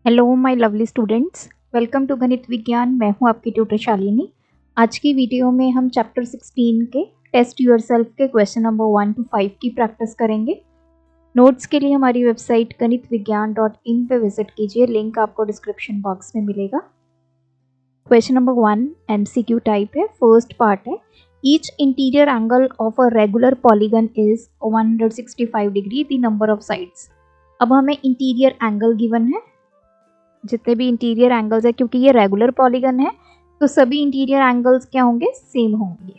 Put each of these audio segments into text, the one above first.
Hello my lovely students, welcome to Ganit Vigyan. मैं हूं आपकी ट्यूटर शालिनी। आज की वीडियो में हम चैप्टर 16 के टेस्ट योरसेल्फ के क्वेश्चन नंबर 1 to 5 की प्रैक्टिस करेंगे। नोट्स के लिए हमारी वेबसाइट ganitviggyan.in पे विजिट कीजिए, लिंक आपको डिस्क्रिप्शन बॉक्स में मिलेगा। क्वेश्चन नंबर 1 MCQ टाइप है। फर्स्ट पार्ट है, each interior angle of a regular polygon is 165 degree, the number of sides. अब हमें इंटीरियर एंगल गिवन है, जितने भी इंटीरियर एंगल्स है, क्योंकि ये रेगुलर पॉलीगन है तो सभी इंटीरियर एंगल्स क्या होंगे, सेम होंगे।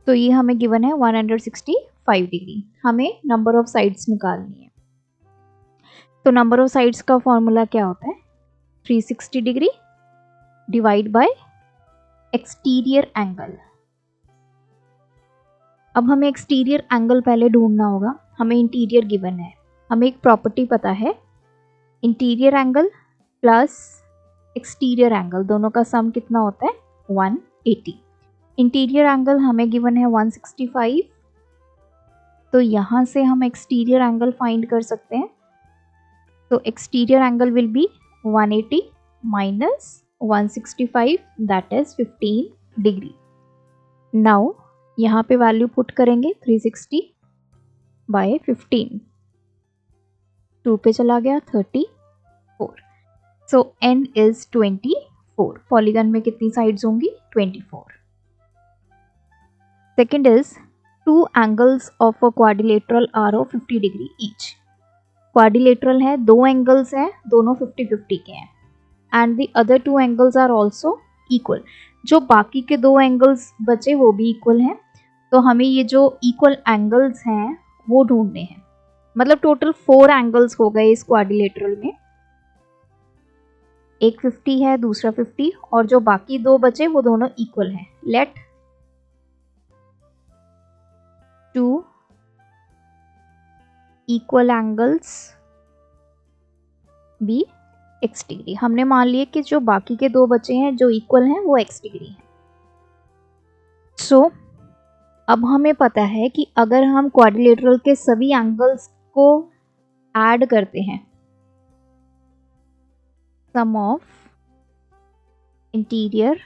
तो ये हमें गिवन है 165 डिग्री। हमें नंबर ऑफ साइड्स निकालनी है। तो नंबर ऑफ साइड्स का फॉर्मूला क्या होता है, 360 degree divide by exterior angle. अब हमें एक्सटीरियर एंगल पहले ढूंढना होगा। हमें इंटीरियर गिवन है, हमें एक प्रॉपर्टी पता है, interior angle plus exterior angle दोनों का सम कितना होता है, 180। इंटीरियर एंगल हमें गिवन है 165, तो यहाँ से हम एक्सटीरियर एंगल फाइंड कर सकते हैं। तो exterior angle will be 180 minus 165, that is 15 degree. Now यहाँ पे वैल्यू पुट करेंगे, 360 बाय 15, 2 पे चला गया 34। सो n इज 24। पॉलीगन में कितनी साइड्स होंगी, 24। Second is, two angles of a quadrilateral are of 50 degree each. Quadrilateral है, दो एंगल्स हैं, दोनों 50-50 के हैं, and the other two angles are also equal. जो बाकी के दो एंगल्स बचे वो भी इक्वल हैं। तो हमें ये जो इक्वल एंगल्स हैं वो ढूंढने हैं। मतलब टोटल 4 एंगल्स हो गए इस क्वाड्रिलेटरल में, एक 50 है, दूसरा 50, और जो बाकी दो बचे वो दोनों इक्वल हैं। Let two equal angles be x degree. हमने मान लिया कि जो बाकी के दो बचे हैं जो इक्वल हैं वो x डिग्री हैं। सो अब हमें पता है कि अगर हम क्वाड्रिलेटरल के सभी एंगल्स को ऐड करते हैं, सम ऑफ इंटीरियर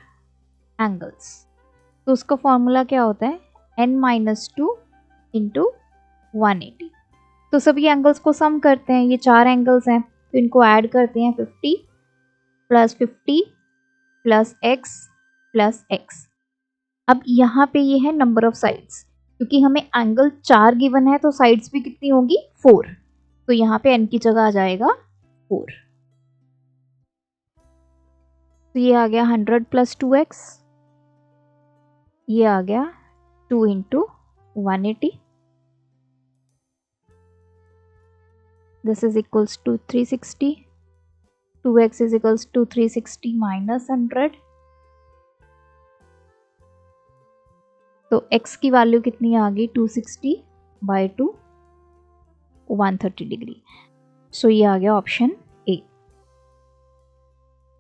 एंगल्स, तो उसका फॉर्मूला क्या होता है, n-2 इंटू 180। तो सभी एंगल्स को सम करते हैं, ये 4 एंगल्स हैं तो इनको ऐड करते हैं, 50 plus 50 plus x plus x। अब यहाँ पे ये है नंबर ऑफ साइड्स, क्योंकि हमें एंगल 4 गिवन है तो साइड्स भी कितनी होंगी, 4। तो यहाँ पे n की जगह आ जाएगा 4। तो ये आ गया 100 प्लस 2x, ये आ गया 2 into 180, this is equals to 360, 2x is equals to 360 minus 100। तो x की वैल्यू कितनी आ गई, 260 बाई 2, 130 डिग्री। सो ये आ गया ऑप्शन ए।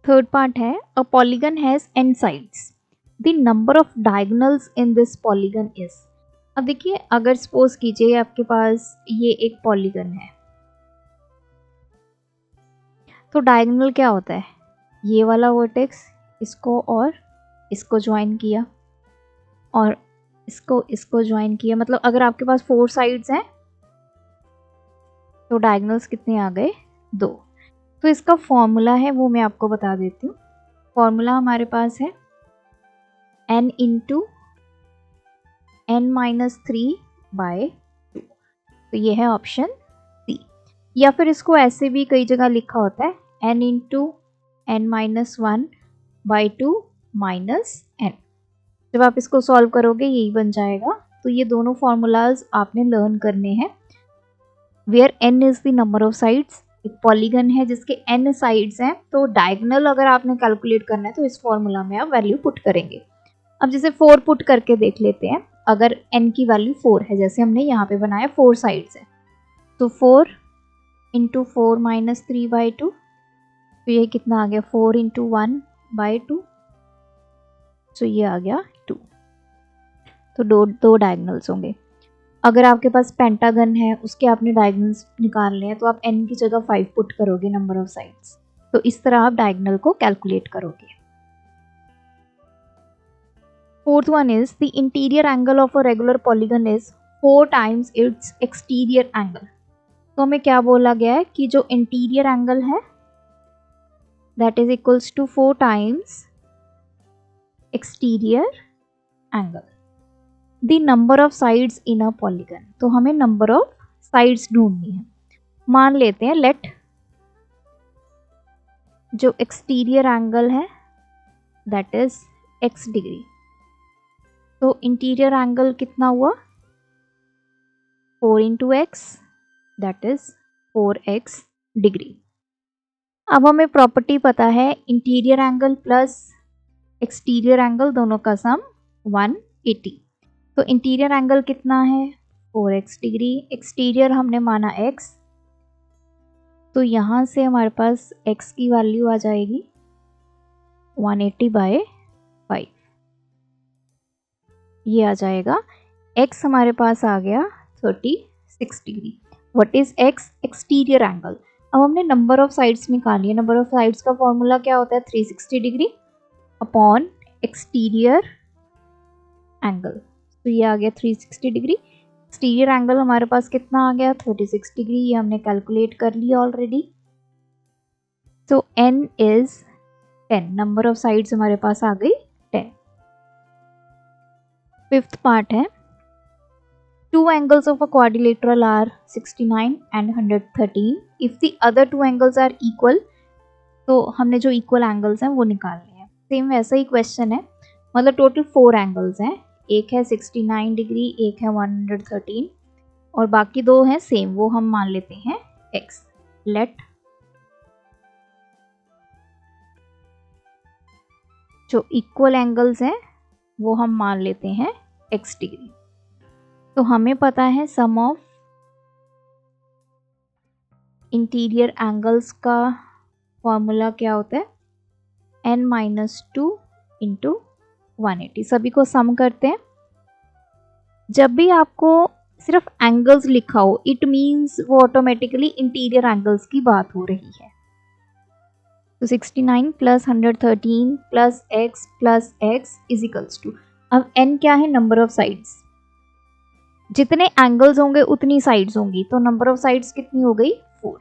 थर्ड पार्ट है, a polygon has n sides, the number of diagonals in this polygon is. अब देखिए, अगर सपोज कीजिए आपके पास ये एक पॉलीगन है, तो डायगोनल क्या होता है, ये वाला वर्टेक्स इसको और इसको ज्वाइन किया और इसको ज्वाइन किया। मतलब अगर आपके पास 4 साइड्स हैं तो डायगोनल्स कितने आ गए, 2। तो इसका फॉर्मूला है वो मैं आपको बता देती हूँ। फॉर्मूला हमारे पास है n इंटू n-3 बाय 2। तो ये है ऑप्शन सी। या फिर इसको ऐसे भी कई जगह लिखा होता है, n into n-1 by 2 minus n। जब आप इसको सॉल्व करोगे यही बन जाएगा। तो ये दोनों फॉर्मूलाज आपने लर्न करने हैं। Where n is the number of sides, एक पॉलीगन है जिसके n साइड्स हैं, तो डायगोनल अगर आपने कैलकुलेट करना है तो इस फॉर्मूला में आप वैल्यू पुट करेंगे। अब जैसे 4 पुट करके देख लेते हैं। अगर n की वैल्यू 4 है, जैसे हमने यहाँ पे बनाया 4 साइड्स है, तो 4 इंटू 4 माइनस 3 बाई 2, तो ये कितना आ गया, 4 इंटू 1 बाई 2, तो ये आ गया 2। तो दो डायगोनल्स होंगे। अगर आपके पास पेंटागन है, उसके आपने डायगोनल्स निकालने हैं, तो आप n की जगह 5 पुट करोगे नंबर ऑफ साइड्स। तो इस तरह आप डायगोनल को कैलकुलेट करोगे। Fourth one is the interior angle of a regular polygon is 4 times its exterior angle. तो हमें क्या बोला गया है कि जो इंटीरियर एंगल है that is equals to 4 times exterior angle the number of sides in a polygon. तो हमें नंबर ऑफ साइड्स ढूंढनी है। मान लेते हैं लेट जो एक्सटीरियर एंगल है दैट इज x डिग्री। तो इंटीरियर एंगल कितना हुआ 4 into x that is 4x degree. अब हमें प्रॉपर्टी पता है interior angle plus exterior angle दोनों का सम 180। तो इंटीरियर एंगल कितना है 4x डिग्री, एक्सटीरियर हमने माना x, तो यहाँ से हमारे पास x की वैल्यू आ जाएगी 180/5। ये आ जाएगा x हमारे पास आ गया 36 degree. What is x exterior angle. अब हमने नंबर ऑफ साइड्स निकाली है। नंबर ऑफ साइड्स का फॉर्मूला क्या होता है 360 डिग्री अपॉन एक्सटीरियर एंगल। तो ये आ गया 360 डिग्री। एक्सटीरियर एंगल हमारे पास कितना आ गया 36 डिग्री। ये हमने कैलकुलेट कर लिया ऑलरेडी। तो n is 10। Number of sides हमारे पास आ गई 10। फिफ्थ पार्ट है two angles of a quadrilateral are 69 and 113 if the other two angles are equal। तो हमने जो इक्वल एंगल्स हैं वो निकालने हैं। सेम वैसा ही क्वेश्चन है, मतलब टोटल 4 एंगल्स हैं। एक है 69 डिग्री, एक है 113 और बाकी दो हैं सेम, वो हम मान लेते हैं x। लेट जो इक्वल एंगल्स हैं वो हम मान लेते हैं x डिग्री। तो हमें पता है सम ऑफ इंटीरियर एंगल्स का फॉर्मूला क्या होता है n-2 इंटू 180। सभी को सम करते हैं। जब भी आपको सिर्फ एंगल्स लिखा हो इट मीन्स वो ऑटोमेटिकली इंटीरियर एंगल्स की बात हो रही है। तो 69 plus 113 plus x is equals to, अब n क्या है नंबर ऑफ साइड्स। जितने एंगल्स होंगे उतनी साइड्स होंगी, तो नंबर ऑफ साइड्स कितनी हो गई 4।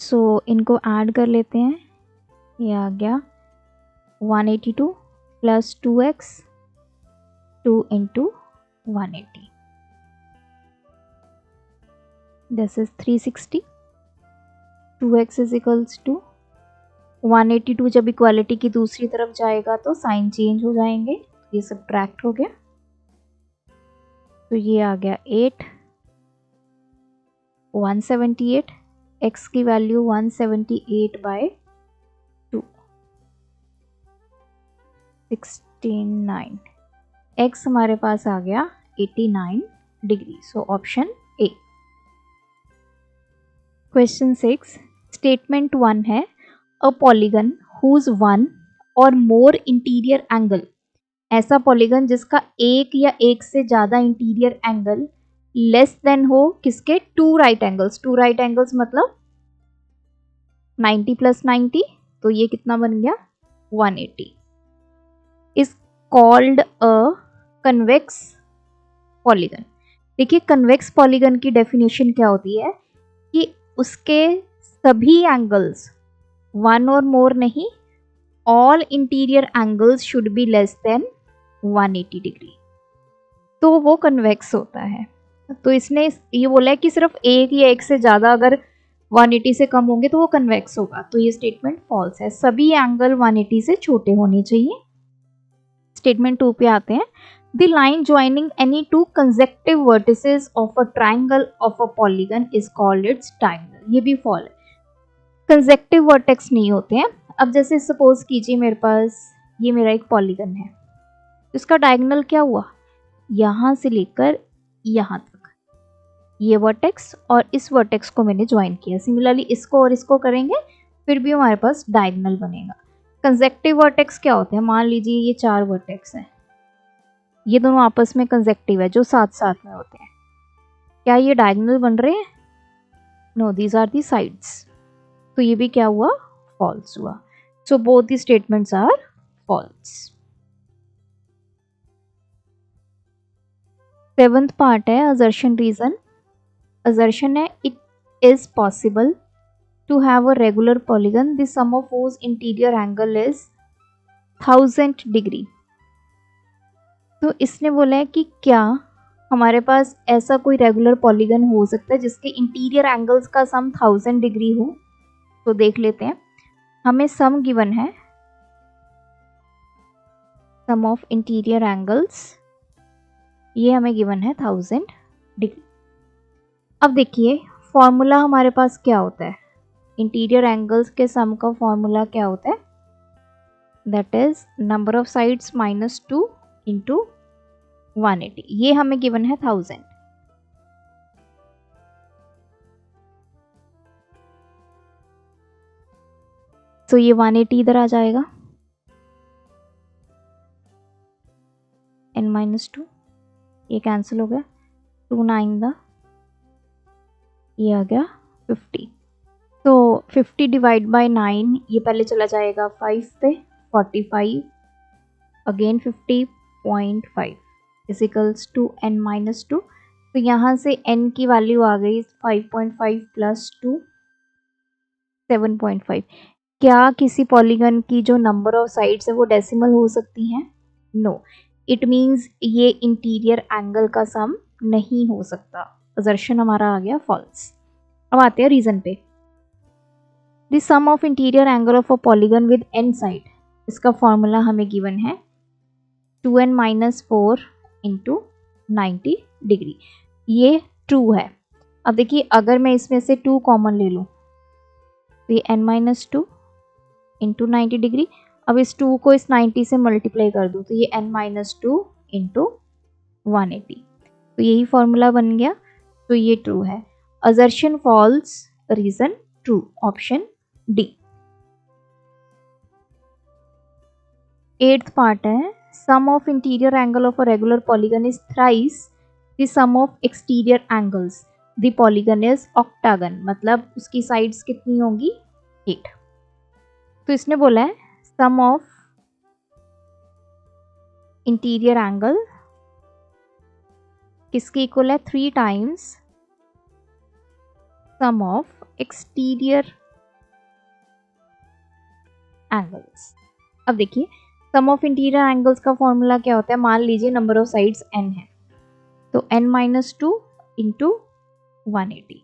सो इनको ऐड कर लेते हैं। ये आ गया 182 plus 2x 2 into 180 this is 360। 2x is equals to 182। जब इक्वालिटी की दूसरी तरफ जाएगा तो साइन चेंज हो जाएंगे, ये सब्ट्रैक्ट हो गया। तो ये आ गया 8 178। x की वैल्यू 178/2 69। x हमारे पास आ गया 89 degree. So option A. Question 6 statement 1 है अ पॉलीगन हुज वन और मोर इंटीरियर एंगल। ऐसा पॉलीगन जिसका एक या एक से ज्यादा इंटीरियर एंगल लेस देन हो किसके 2 राइट एंगल्स। 2 राइट एंगल्स मतलब 90 प्लस 90, तो ये कितना बन गया 180 is called a convex polygon. देखिए कन्वेक्स पॉलीगन की डेफिनेशन क्या होती है कि उसके सभी एंगल्स 1 और मोर नहीं, all interior angles should be less than 180 degree, तो वो कन्वेक्स होता है। तो इसने ये बोला है कि सिर्फ एक या एक से ज़्यादा अगर 180 से कम होंगे तो वो कन्वेक्स होगा। तो ये स्टेटमेंट फॉल्स है, सभी एंगल 180 से छोटे होने चाहिए। स्टेटमेंट 2 पे आते हैं। The line joining any two consecutive vertices of a triangle of a polygon is called its diagonal. ये भी फॉल है, कंसेक्टिव वर्टेक्स नहीं होते हैं। अब जैसे सपोज कीजिए मेरे पास ये मेरा एक पॉलीगन है, इसका डायगोनल क्या हुआ यहाँ से लेकर यहाँ तक, ये वर्टेक्स और इस वर्टेक्स को मैंने ज्वाइन किया। सिमिलरली इसको और इसको करेंगे फिर भी हमारे पास डायगोनल बनेगा। कंसेक्टिव वर्टेक्स क्या होते हैं? मान लीजिए ये 4 वर्टेक्स हैं, ये दोनों आपस में कंसेक्टिव है जो साथ साथ में होते हैं, क्या ये डायगोनल बन रहे हैं? No, these are the sides. तो ये भी क्या हुआ? फॉल्स हुआ। So both the statements are false. 7th part है असर्शन रीजन। असर्शन है it is possible to have a regular polygon, the sum of whose interior angle is 1000 degree। तो इसने बोला है कि क्या हमारे पास ऐसा कोई रेगुलर पॉलीगन हो सकता है जिसके इंटीरियर एंगल्स का सम 1000 डिग्री हो? तो देख लेते हैं। हमें सम गिवन है, सम ऑफ इंटीरियर एंगल्स, ये हमें गिवन है 1000 डिग्री। अब देखिए फॉर्मूला हमारे पास क्या होता है? इंटीरियर एंगल्स के सम का फॉर्मूला क्या होता है? That is number of sides minus 2 into 180। ये हमें गिवन है 1000। तो ये 180 इधर आ जाएगा, n-2, ये कैंसिल हो गया, 2 9 दा, ये आ गया 50। तो 50 डिवाइड बाय 9, ये पहले चला जाएगा 5 पे, 45 अगेन 50.5 इजिकल्स टू n-2। तो यहाँ से n की वैल्यू आ गई 5.5 प्लस 2 7.5। क्या किसी पॉलीगन की जो नंबर ऑफ साइड्स है वो डेसिमल हो सकती हैं? नो, इट मीन्स ये इंटीरियर एंगल का सम नहीं हो सकता। असर्शन हमारा आ गया फॉल्स। अब आते हैं रीजन पे। The sum of interior angle of a polygon with n side, इसका फॉर्मूला हमें गिवन है 2n-4 इंटू 90 डिग्री। ये ट्रू है। अब देखिए अगर मैं इसमें से 2 कॉमन ले लूँ तो ये n-2 इंटू 90 डिग्री। अब इस 2 को इस 90 से मल्टीप्लाई कर दूँ तो ये n-2 इंटू 180। तो यही फॉर्मूला बन गया। तो ये ट्रू है। Assertion false, reason true, option D. 8th part है sum of interior angle of a regular polygon is thrice the sum of exterior angles, the polygon is octagon. मतलब उसकी साइड्स कितनी होंगी? 8। तो इसने बोला है सम ऑफ इंटीरियर एंगल किसके इक्वल है? 3 times sum of exterior angles. अब देखिए सम ऑफ इंटीरियर एंगल्स का फॉर्मूला क्या होता है? मान लीजिए नंबर ऑफ साइड्स n है, तो n-2 into 180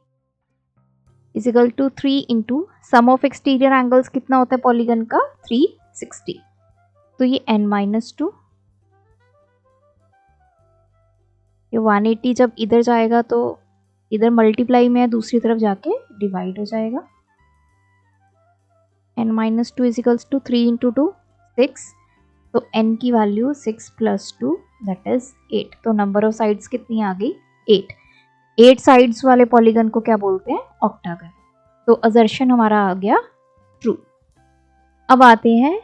is equal to 3 into sum of exterior angles कितना होता है पॉलीगन का? 360। तो ये n-2, ये 180 जब इधर जाएगा तो इधर मल्टीप्लाई में है, दूसरी तरफ जाके डिवाइड हो जाएगा। n-2 equals to 3 into 2 6। तो n की वैल्यू 6 प्लस 2 दैट इज 8। तो नंबर ऑफ साइड्स कितनी आ गई? 8। 8 साइड्स वाले पॉलीगन को क्या बोलते हैं? ऑक्टागन। तो असर्शन हमारा आ गया ट्रू। अब आते हैं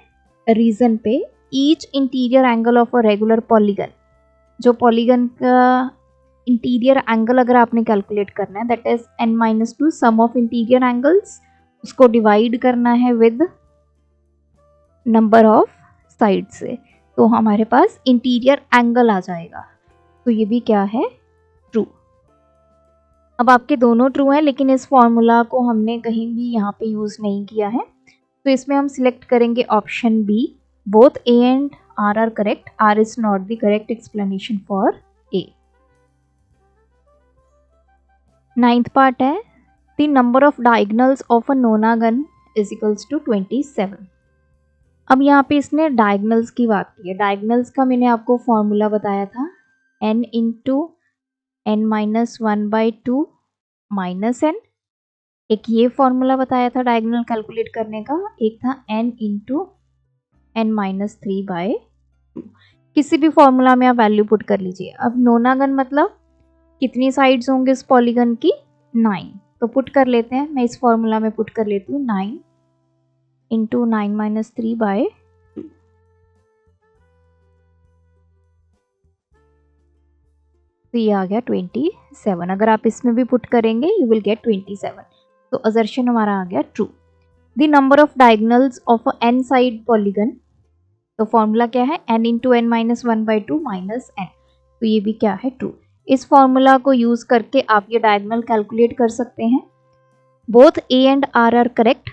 रीजन पे। Each interior angle of a regular polygon, जो पॉलीगन का इंटीरियर एंगल अगर आपने कैलकुलेट करना है that is n-2 sum of interior angles, उसको डिवाइड करना है विद नंबर ऑफ साइड से, तो हमारे पास इंटीरियर एंगल आ जाएगा। तो ये भी क्या है? ट्रू। अब आपके दोनों ट्रू हैं लेकिन इस फॉर्मूला को हमने कहीं भी यहाँ पे यूज नहीं किया है, तो इसमें हम सिलेक्ट करेंगे option B. Both A and R are correct, R is not the correct explanation for A. 9th part है the number of diagonals of a nonagon is equals to 27। अब यहाँ पे इसने डायगोनल्स की बात की है। डायगोनल्स का मैंने आपको फॉर्मूला बताया था n into n-1/2 minus n। एक ये फॉर्मूला बताया था डायगोनल कैलकुलेट करने का, एक था n इंटू n-3/2। किसी भी फॉर्मूला में आप वैल्यू पुट कर लीजिए। अब नोनागन मतलब कितनी साइड्स होंगे इस पॉलीगन की? 9। तो पुट कर लेते हैं, मैं इस फॉर्मूला में पुट कर लेती हूँ 9 इंटू 9 माइनस 3 बाय 2। तो ये आ गया 27। अगर आप इसमें भी पुट करेंगे यू विल गेट 27। तो असर्शन हमारा आ गया true. The number of diagonals of a n side polygon, तो फॉर्मूला क्या है, n into n minus 1/2 minus n। तो ये भी क्या है, ट्रू। इस फॉर्मूला को यूज करके आप ये डायगोनल कैलकुलेट कर सकते हैं। Both a and r are correct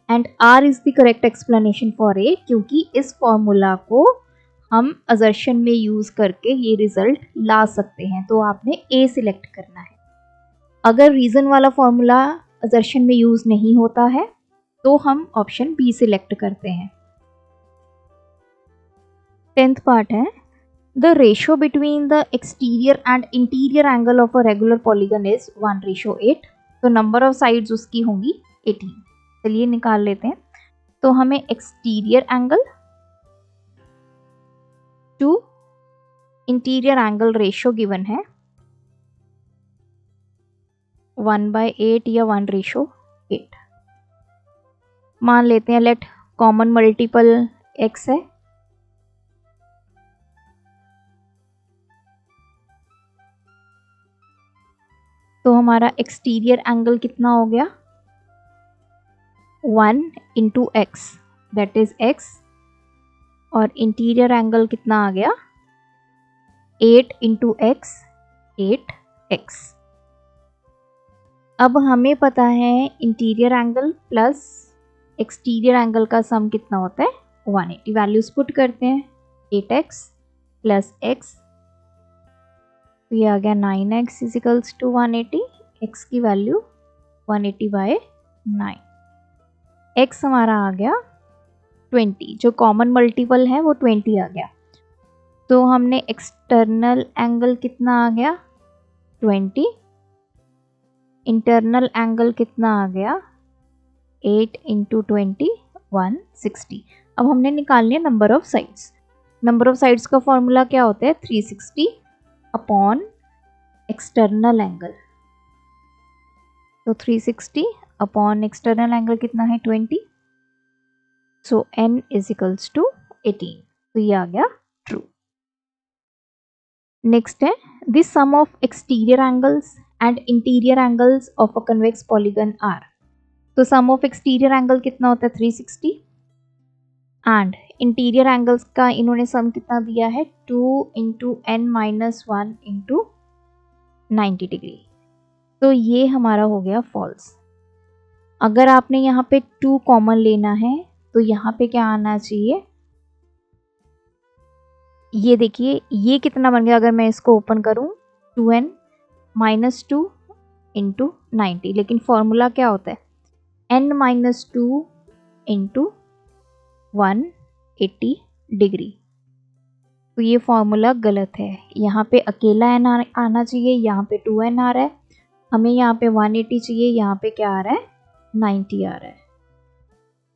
and r is the correct explanation for a, क्योंकि इस फॉर्मूला को हम असर्शन में यूज करके ये रिजल्ट ला सकते हैं। तो आपने a सिलेक्ट करना है। अगर रीजन वाला फॉर्मूला असर्शन में यूज नहीं होता है तो हम ऑप्शन b सिलेक्ट करते हैं। 10th पार्ट है, the ratio between the exterior and interior angle of a regular polygon is 1:8। तो नंबर ऑफ साइड्स उसकी होंगी 18। चलिए निकाल लेते हैं। तो हमें exterior angle two interior angle ratio given है 1/8 या 1:8। मान लेते हैं लेट कॉमन मल्टीपल x है। तो हमारा एक्सटीरियर एंगल कितना हो गया, 1 into x that is x, और इंटीरियर एंगल कितना आ गया 8 इंटू एक्स 8x। अब हमें पता है interior angle plus exterior angle का सम कितना होता है 180। वैल्यूज पुट करते हैं 8x प्लस x, तो ये आ गया 9x इजिकल्स टू 180। x की वैल्यू 180/9। x हमारा आ गया 20, जो कॉमन मल्टीपल है वो 20 आ गया। तो हमने एक्सटर्नल एंगल कितना आ गया 20, इंटरनल एंगल कितना आ गया 8 इंटू 20 160। अब हमने निकालनी है number of sides. Number of sides का फॉर्मूला क्या होता है 360 अपॉन एक्सटर्नल एंगल। तो 360 अपॉन एक्सटर्नल एंगल कितना है 20, so n is equals to 18। तो ये आ गया ट्रू। नेक्स्ट है the sum of exterior angles and interior angles of a convex polygon are. तो सम ऑफ एक्सटीरियर एंगल कितना होता है 360 एंड इंटीरियर एंगल्स का इन्होंने सम कितना दिया है 2 into n minus 1 into 90 degree. तो ये हमारा हो गया फॉल्स। अगर आपने यहाँ पे 2 कॉमन लेना है तो यहाँ पे क्या आना चाहिए, ये देखिए ये कितना बन गया, अगर मैं इसको ओपन करूँ 2n माइनस 2 इंटू 90, लेकिन फॉर्मूला क्या होता है n माइनस 2 इंटू 180 डिग्री। तो ये फॉर्मूला गलत है। यहाँ पे अकेला n आना चाहिए, यहाँ पे 2n आ रहा है। हमें यहाँ पे 180 चाहिए, यहाँ पे क्या आ रहा है 90 आ रहा है।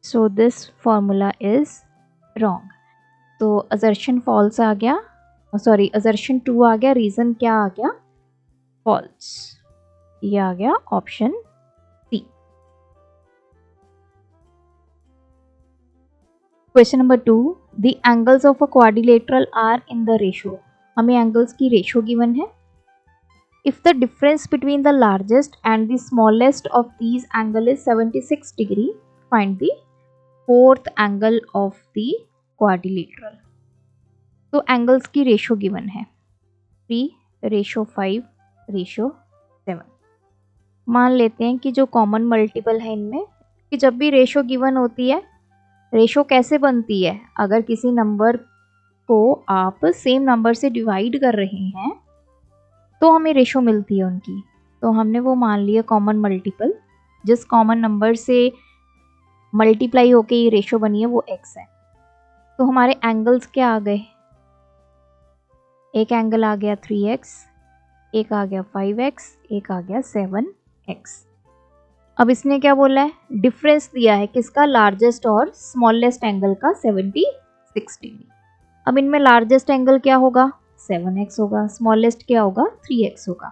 So this formula is wrong. तो असर्शन फॉल्स आ गया, सॉरी असर्शन ट्रू आ गया, रीजन क्या आ गया फॉल्स। ये आ गया option C. Question number 2, the angles of a quadrilateral are in the ratio. हमें एंगल्स की रेशियो गिवन है। If the difference between the largest and the smallest of these angle is 76 degree, find the fourth angle of the quadrilateral. तो angles की ratio given है 3:5:7। मान लेते हैं कि जो कॉमन मल्टीपल है इनमें, कि जब भी रेशियो गिवन होती है, रेशियो कैसे बनती है, अगर किसी नंबर को आप सेम नंबर से डिवाइड कर रहे हैं तो हमें रेशियो मिलती है उनकी। तो हमने वो मान लिया कॉमन मल्टीपल, जिस कॉमन नंबर से मल्टीप्लाई होके ये रेशियो बनी है वो x है। तो हमारे एंगल्स क्या आ गए, एक एंगल आ गया 3x, एक आ गया 5x, एक आ गया 7x। अब इसने क्या बोला है, डिफरेंस दिया है किसका, लार्जेस्ट और स्मॉलेस्ट एंगल का 76 डिग्री। अब इनमें लार्जेस्ट एंगल क्या होगा 7x होगा, स्मॉलेस्ट क्या होगा 3x होगा।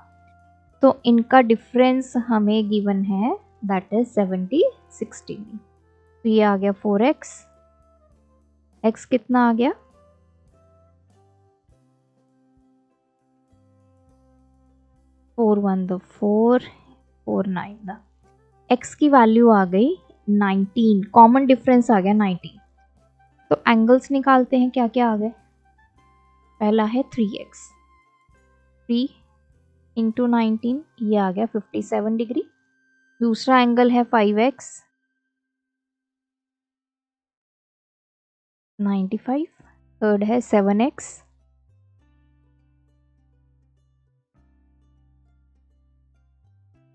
तो इनका डिफरेंस हमें गिवन है दैट इज 76 डिग्री। तो तो ये आ गया 4x, x कितना आ गया 4 1 4 4 9 x की वैल्यू आ गई 19, कॉमन डिफरेंस आ गया 19। तो एंगल्स निकालते हैं, क्या क्या आ गए। पहला है 3x, 3 इंटू 19 ये आ गया 57 डिग्री। दूसरा एंगल है 5x, 95। थर्ड है 7x,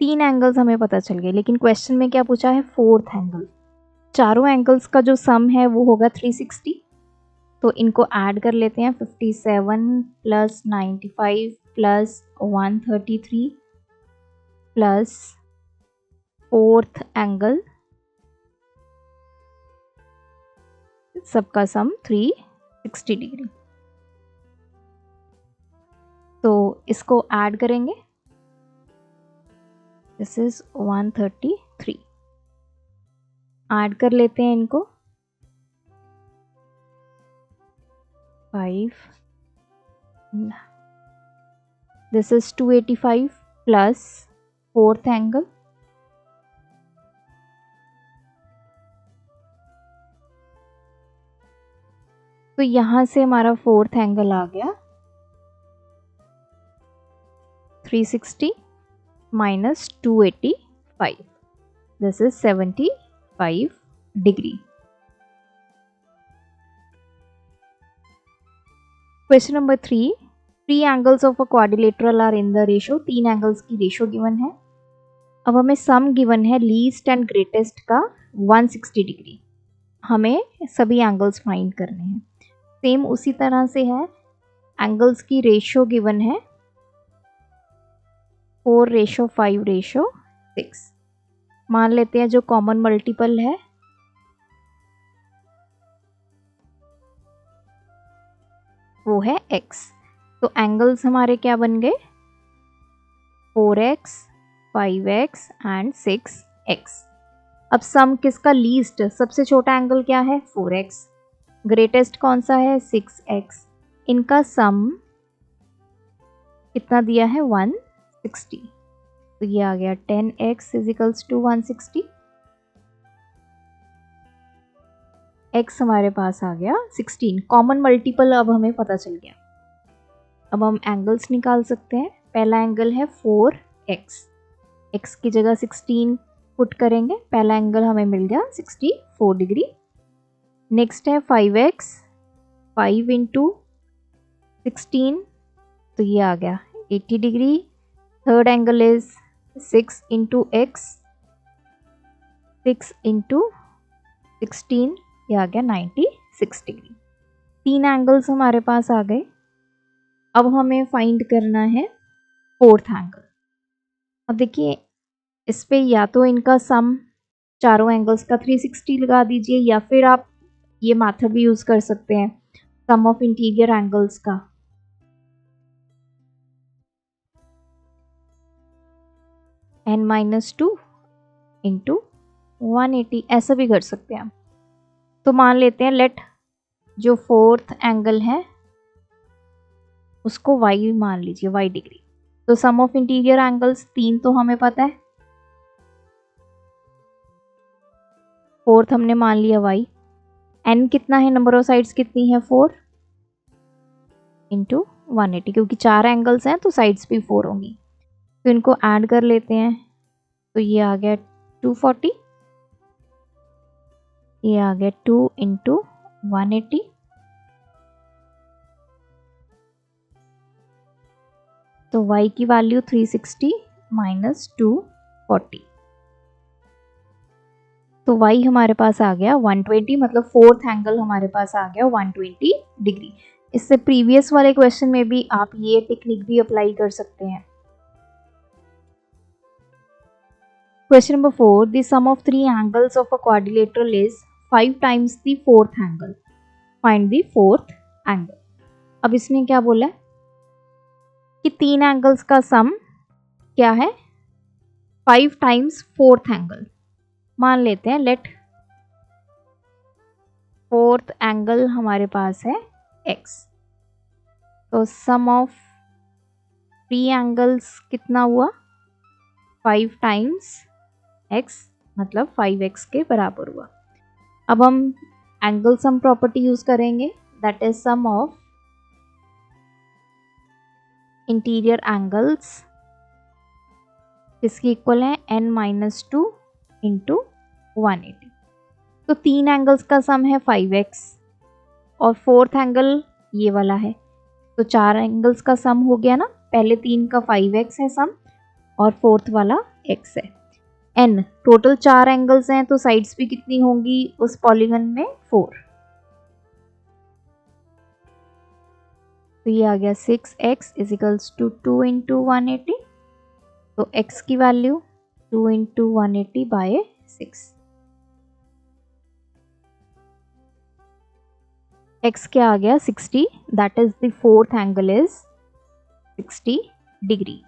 तीन एंगल्स हमें पता चल गए, लेकिन क्वेश्चन में क्या पूछा है, फोर्थ एंगल। चारों एंगल्स का जो सम है वो होगा 360। तो इनको ऐड कर लेते हैं, 57 plus 95 plus 133 plus fourth angle, सबका सम 360 डिग्री। तो इसको ऐड करेंगे, दिस इज 133। ऐड कर लेते हैं इनको, 5, this is 285 plus fourth angle, तो यहां से हमारा फोर्थ एंगल आ गया 360 minus 285, this is 75 degree. Question number 3, 3 angles of a quadrilateral are in the ratio, 3 angles की रेशियो गिवन है। अब हमें सम गिवन है लीस्ट एंड ग्रेटेस्ट का 160 डिग्री, हमें सभी एंगल्स फाइंड करने हैं। सेम उसी तरह से है, एंगल्स की रेशियो गिवन है 4:5:6। मान लेते हैं जो कॉमन मल्टीपल है वो है x। तो एंगल्स हमारे क्या बन गए, 4x, 5x एंड 6x। अब सम किसका लीस्ट, सबसे छोटा एंगल क्या है 4x, ग्रेटेस्ट कौन सा है 6x। इनका सम कितना दिया है 160। तो ये आ गया 10x इजिकल्स टू 160। x हमारे पास आ गया 16, कॉमन मल्टीपल अब हमें पता चल गया। अब हम एंगल्स निकाल सकते हैं। पहला एंगल है 4x, x की जगह 16 पुट करेंगे, पहला एंगल हमें मिल गया 64 डिग्री। नेक्स्ट है 5x, 5 इंटू 16 तो ये आ गया 80 degree. Third angle is 6 into x, 6 into 16 ये आ गया 96 डिग्री। तीन एंगल्स हमारे पास आ गए। अब हमें फाइंड करना है फोर्थ एंगल। अब देखिए इस पे या तो इनका सम चारों एंगल्स का 360 लगा दीजिए, या फिर आप ये मेथड भी यूज कर सकते हैं सम ऑफ इंटीरियर एंगल्स का। n-2 इंटू 180 ऐसा भी कर सकते हैं। तो मान लेते हैं लेट जो फोर्थ एंगल है उसको y मान लीजिए, y डिग्री। तो सम ऑफ इंटीरियर एंगल्स 3 तो हमें पता है, फोर्थ हमने मान लिया y। n कितना है, नंबर ऑफ साइड्स कितनी है 4 इंटू 180, क्योंकि 4 एंगल्स हैं तो साइड्स भी 4 होंगी। तो इनको ऐड कर लेते हैं, तो ये आ गया 240, ये आ गया 2 इंटू 180, तो y की वैल्यू 360 माइनस 240, तो y हमारे पास आ गया 120, मतलब फोर्थ एंगल हमारे पास आ गया 120 डिग्री। इससे प्रीवियस वाले क्वेश्चन में भी आप ये टेक्निक भी अप्लाई कर सकते हैं। Question number 4, the sum of 3 angles of a quadrilateral is 5 times the fourth angle. Find the fourth angle. अब इसमें क्या बोला है कि 3 एंगल्स का सम क्या है 5 टाइम्स फोर्थ एंगल। मान लेते हैं लेट फोर्थ एंगल हमारे पास है x। तो सम ऑफ 3 एंगल्स कितना हुआ 5 टाइम्स x, मतलब 5x के बराबर हुआ। अब हम एंगल सम प्रॉपर्टी यूज करेंगे, that is sum of interior angles, इसकी इक्वल है n-2 इंटू 180। तो 3 एंगल्स का सम है 5x और फोर्थ एंगल ये वाला है, तो 4 एंगल्स का सम हो गया ना। पहले 3 का 5x है सम और फोर्थ वाला x है। n टोटल 4 एंगल्स हैं, तो साइड्स भी कितनी होंगी उस पॉलीगन में 4। तो ये आ गया 6x इजिकल्स टू 2 इंटू 180। तो x की वैल्यू 2 इंटू 180 बाय 6। x क्या आ गया 60, that is the fourth angle is 60 degree.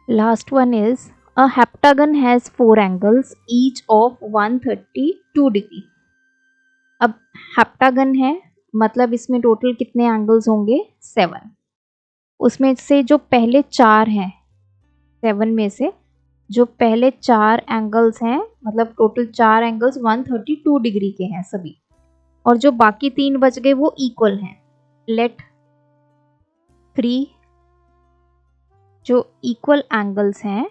Last one is a heptagon has 4 angles each of 132 degree. अब हेप्टागन है मतलब इसमें टोटल कितने एंगल्स होंगे 7। उसमें से जो पहले 4 हैं, 7 में से जो पहले 4 एंगल्स हैं, मतलब टोटल 4 एंगल्स 132 डिग्री के हैं सभी, और जो बाकी 3 बच गए वो इक्वल हैं। लेट 3 जो इक्वल एंगल्स हैं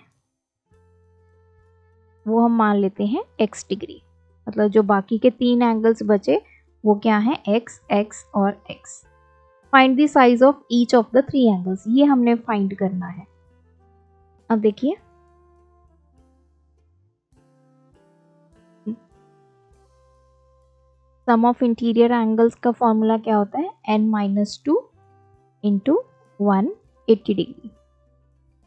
वो हम मान लेते हैं x डिग्री, मतलब जो बाकी के 3 एंगल्स बचे वो क्या है x, x और x। Find the size of each of the 3 angles, ये हमने फाइंड करना है। अब देखिए सम ऑफ इंटीरियर एंगल्स का फॉर्मूला क्या होता है n-2 इंटू 180 डिग्री।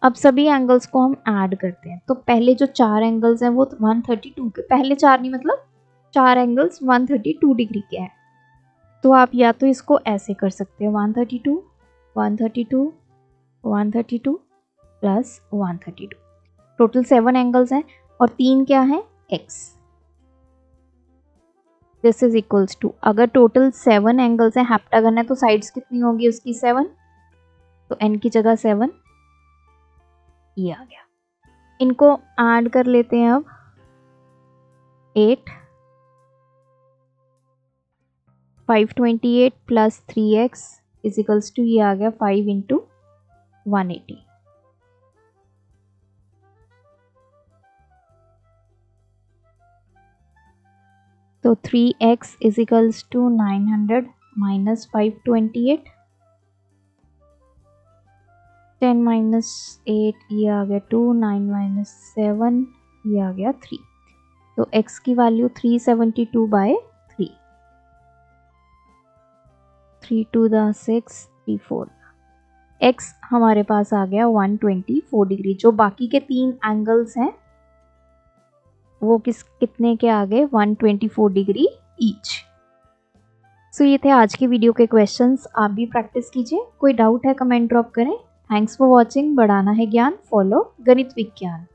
अब सभी एंगल्स को हम ऐड करते हैं, तो पहले जो 4 एंगल्स हैं वो 132 के, पहले 4 नहीं मतलब 4 एंगल्स 132 डिग्री के हैं। तो आप या तो इसको ऐसे कर सकते हैं 132 132 132 प्लस 132, टोटल 7 एंगल्स हैं और 3 क्या है x। This is equals to, अगर टोटल 7 एंगल्स हैं, हेप्टागन है तो साइड्स कितनी होगी उसकी 7, तो n की जगह 7 ये आ गया। इनको ऐड कर लेते हैं अब 8 528 प्लस 3x इजिकल्स टू ये आ गया 5 इंटू 180। तो 3x equals to 900 minus 528, 10 minus 8 ये आ गया 2, 9 माइनस 7 ये आ गया 3। तो x की value 372 bye 3, 3 to the 6 3 4। x हमारे पास आ गया 124 डिग्री। जो बाकी के 3 एंगल्स हैं वो कितने के आ गए 124 डिग्री ईच। सो ये थे आज के वीडियो के क्वेश्चंस, आप भी प्रैक्टिस कीजिए। कोई डाउट है कमेंट ड्रॉप करें। Thanks for watching. बढ़ाना है ज्ञान, फॉलो गणित विज्ञान।